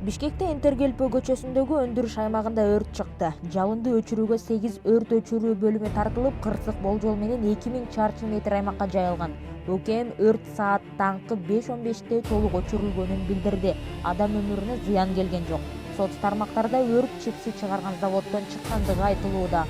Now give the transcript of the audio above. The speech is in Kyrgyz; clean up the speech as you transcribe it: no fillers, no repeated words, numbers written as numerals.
Бишкекте Энтергелпө көчөсүндөгү өндүрүш аймагында өрт чыкты. Жалынды өчүрүүгө 8 өрт өчүрүү бөлүмү тартылып, кырсык болжол менен 2000 чарчы метр аймакка жайылган. УКМ өрт саат таңкы 5:15 толук өчүрүлгөнүн билдирди. Адам өмүрүнө зыян келген жок. Соц тармактарда өрт чыпсы чыгарган заводдон чыккандыгы айтылууда.